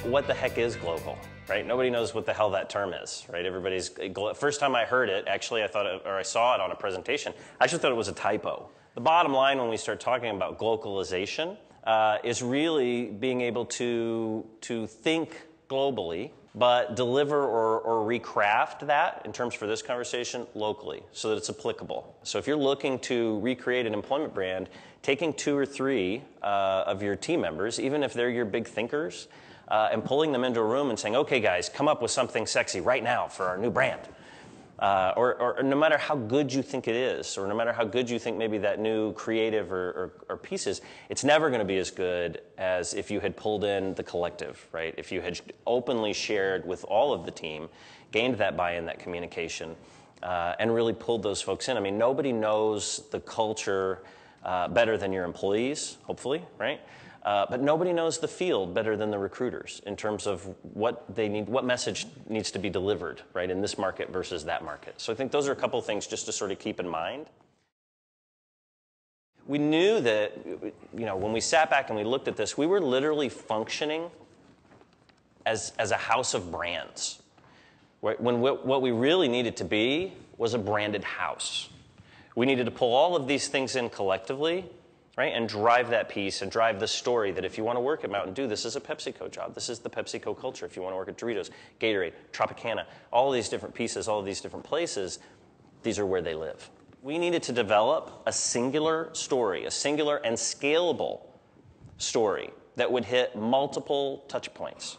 what the heck is Glocal, right? Nobody knows what the hell that term is, right? First time I heard it, actually I saw it on a presentation, I actually thought it was a typo. The bottom line when we start talking about glocalization is really being able to think globally, but deliver or recraft that, in terms for this conversation, locally, so that it's applicable. So if you're looking to recreate an employment brand, taking 2 or 3 of your team members, even if they're your big thinkers, and pulling them into a room and saying, okay guys, come up with something sexy right now for our new brand. Or no matter how good you think it is, or no matter how good you think maybe that new creative or piece is, it's never going to be as good as if you had pulled in the collective, right? If you had openly shared with all of the team, gained that buy-in, that communication, and really pulled those folks in. I mean, nobody knows the culture better than your employees, hopefully, right? But nobody knows the field better than the recruiters in terms of what they need, what message needs to be delivered, right, in this market versus that market. So I think those are a couple of things just to sort of keep in mind. We knew that, you know, when we sat back and we looked at this, we were literally functioning as a house of brands. Right? When what we really needed to be was a branded house. We needed to pull all of these things in collectively, right, and drive that piece and drive the story that if you want to work at Mountain Dew, this is a PepsiCo job. This is the PepsiCo culture. If you want to work at Doritos, Gatorade, Tropicana, all of these different pieces, all of these different places, these are where they live. We needed to develop a singular story, a singular and scalable story that would hit multiple touch points,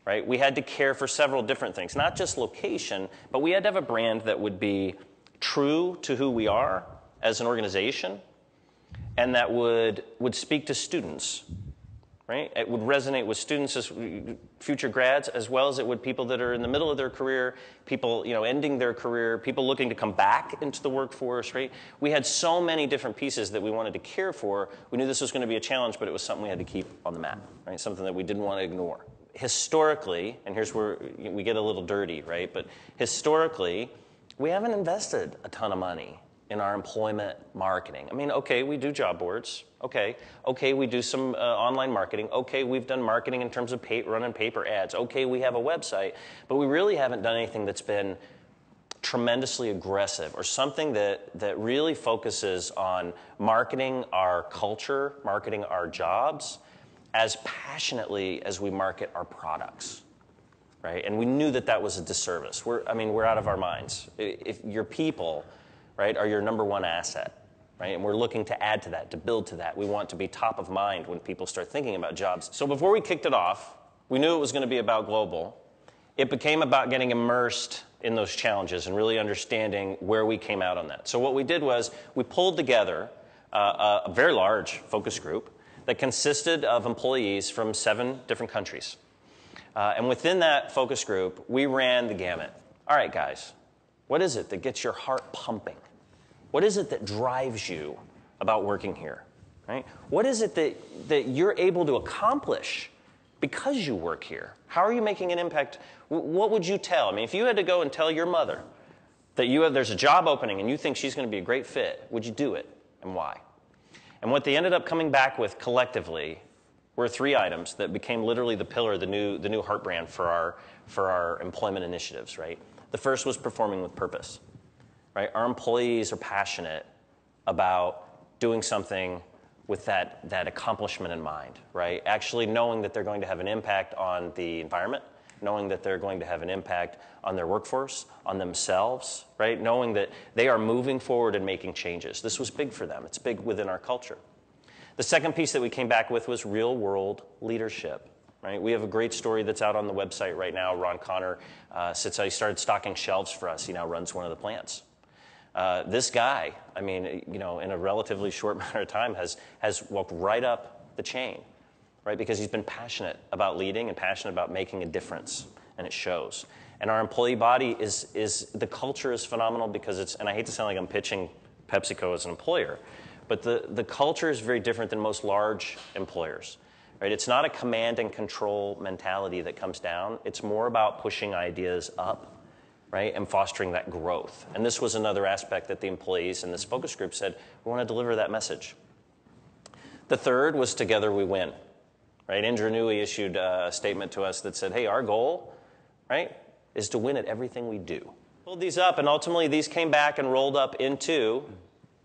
right? We had to care for several different things, not just location, but we had to have a brand that would be true to who we are as an organization, and that would speak to students, right? It would resonate with students as future grads, as well as it would people that are in the middle of their career, people, you know, ending their career, people looking to come back into the workforce, right? We had so many different pieces that we wanted to care for. We knew this was going to be a challenge, but it was something we had to keep on the map, right? Something that we didn't want to ignore. Historically, and here's where we get a little dirty, right? But historically, we haven't invested a ton of money in our employment marketing. I mean, okay, we do job boards. Okay, we do some online marketing. Okay, we've done marketing in terms of running paper ads. Okay, we have a website. But we really haven't done anything that's been tremendously aggressive or something that really focuses on marketing our culture, marketing our jobs as passionately as we market our products. Right? And we knew that that was a disservice. We're out of our minds. If your people, right, are your #1 asset, right? And we're looking to add to that, to build to that. We want to be top of mind when people start thinking about jobs. So before we kicked it off, we knew it was going to be about global. It became about getting immersed in those challenges and really understanding where we came out on that. So what we did was we pulled together a very large focus group that consisted of employees from 7 different countries. And within that focus group, we ran the gamut. All right, guys, what is it that gets your heart pumping? What is it that drives you about working here? Right? What is it that you're able to accomplish because you work here? How are you making an impact? What would you tell? I mean, if you had to go and tell your mother that there's a job opening and you think she's going to be a great fit, would you do it, and why? And what they ended up coming back with collectively were 3 items that became literally the pillar, the new heart brand for our employment initiatives, right? The first was performing with purpose, right? Our employees are passionate about doing something with that accomplishment in mind, right? Actually knowing that they're going to have an impact on the environment, knowing that they're going to have an impact on their workforce, on themselves, right? Knowing that they are moving forward and making changes. This was big for them. It's big within our culture. The second piece that we came back with was real-world leadership. Right? We have a great story that's out on the website right now. Ron Connor he started stocking shelves for us. He now runs one of the plants. This guy, I mean, you know, in a relatively short matter of time has walked right up the chain, right? Because he's been passionate about leading and passionate about making a difference, and it shows. And our employee body the culture is phenomenal because and I hate to sound like I'm pitching PepsiCo as an employer, but the culture is very different than most large employers. Right? It's not a command and control mentality that comes down. It's more about pushing ideas up, right, and fostering that growth. And this was another aspect that the employees in this focus group said, we want to deliver that message. The third was together we win. right? Indra Nooyi issued a statement to us that said, hey, our goal, right, is to win at everything we do. Pulled these up, and ultimately these came back and rolled up into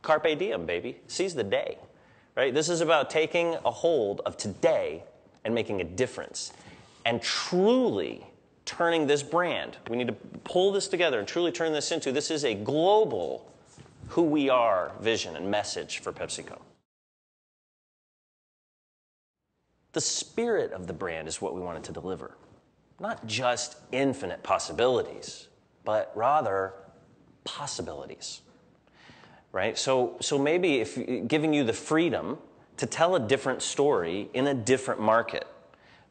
Carpe Diem, baby. Seize the day, right? This is about taking a hold of today and making a difference and truly turning this brand. We need to pull this together and truly turn this into, this is a global who we are vision and message for PepsiCo. The spirit of the brand is what we wanted to deliver. Not just infinite possibilities, but rather possibilities, right? So maybe if giving you the freedom to tell a different story in a different market,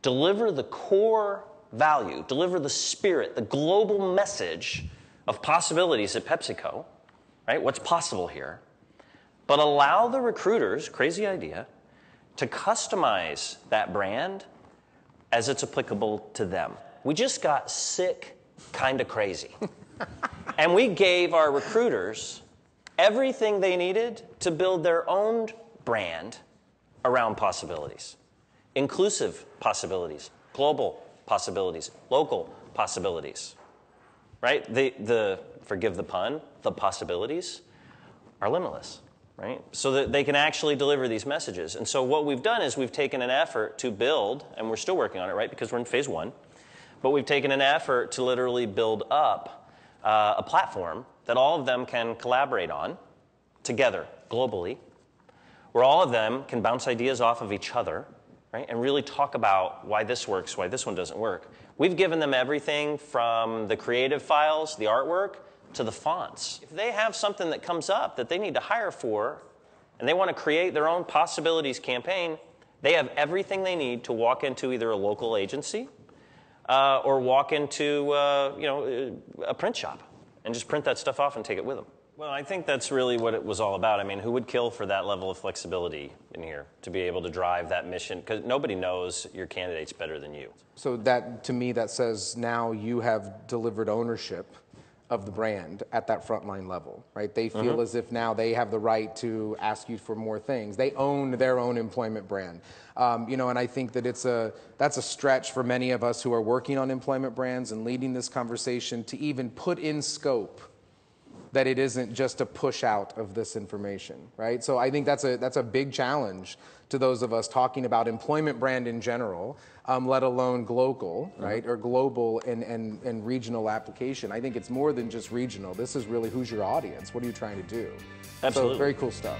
deliver the core value, deliver the spirit, the global message of possibilities at PepsiCo, right? What's possible here, but allow the recruiters, crazy idea, to customize that brand as it's applicable to them. We just got sick, kind of crazy. And we gave our recruiters everything they needed to build their own brand around possibilities. Inclusive possibilities, global possibilities, local possibilities, right? Forgive the pun, the possibilities are limitless, right? So that they can actually deliver these messages. And so what we've done is we've taken an effort to build, and we're still working on it, right? Because we're in phase 1. But we've taken an effort to literally build up a platform that all of them can collaborate on together globally, where all of them can bounce ideas off of each other, right? And really talk about why this works, why this one doesn't work. We've given them everything from the creative files, the artwork, to the fonts. If they have something that comes up that they need to hire for, and they want to create their own possibilities campaign, they have everything they need to walk into either a local agency or walk into a print shop and just print that stuff off and take it with them. Well, I think that's really what it was all about. I mean, who would kill for that level of flexibility in here to be able to drive that mission? Because nobody knows your candidates better than you. So that, to me, that says now you have delivered ownership of the brand at that frontline level, right? They feel as if now they have the right to ask you for more things. They own their own employment brand. And I think that that's a stretch for many of us who are working on employment brands and leading this conversation to even put in scope that it isn't just a push out of this information, right? So I think that's a big challenge to those of us talking about employment brand in general, let alone Glocal, right? Or global and regional application. I think it's more than just regional. This is really who's your audience? What are you trying to do? Absolutely. So very cool stuff.